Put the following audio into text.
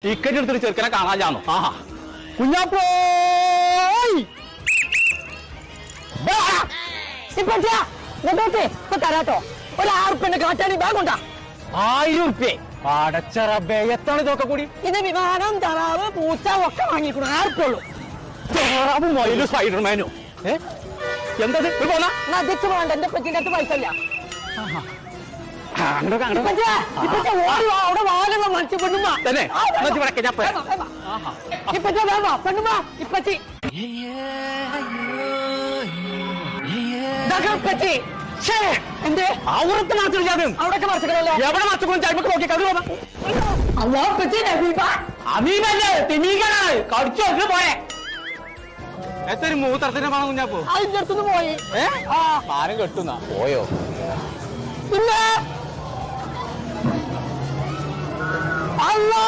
Ticket എടുത്തിട്ട് ചെറുക്കനെ കാണാനാണോ? ആ കുഞ്ഞാപ്പോ ഇപ്പൊ തരാട്ടോ ഒരു 6 ഉറുപ്പ്യന്റെ കാറ്റാനി ബാഗുണ്ടാ. 1000 ഉറുപ്പ്യ അടച്ചറബേ, എത്താണ് ഇതൊക്കെ കൂടി? ഇത് വിമാനം, തറാവ്, പൂച്ച ഒക്കെ വാങ്ങിക്കണം. 6 ഉറുപ്പ്യുള്ളൂ. താറാവും മയിലും സ്പൈഡർമാനും. എന്തത് പോന്നാ നദിച്ച് പോകണ്ട, എന്റെ പറ്റിന്റെ അടുത്ത് പൈസ ഇല്ല. അവിടെ വാലുള്ള മനുഷ്യ പെണ്ണുമ്മ തന്നെ ഇപ്പച്ച വേമ പെണ്ണുമ്മ ഇപ്പച്ചി എന്തേ അവിടുത്തെ മറച്ചില്ലാതെ അവിടൊക്കെ മറച്ചിട്ടല്ലോ. എവിടെ മറച്ചു ചായ്പൊക്കെ നോക്കി കഥ അല്ലോ പറ്റി അമീനല്ലേ തിമീകനാണ് കടിച്ചു വെച്ചിട്ട് പോയെ. എത്ര മൂത്തരത്തിന്റെ പണം കുഞ്ഞാപ്പോ അതിന്റെ അടുത്തുനിന്ന് പോയി. ആരും കെട്ടുന്ന പോയോ? പിന്നെ അല്ലാ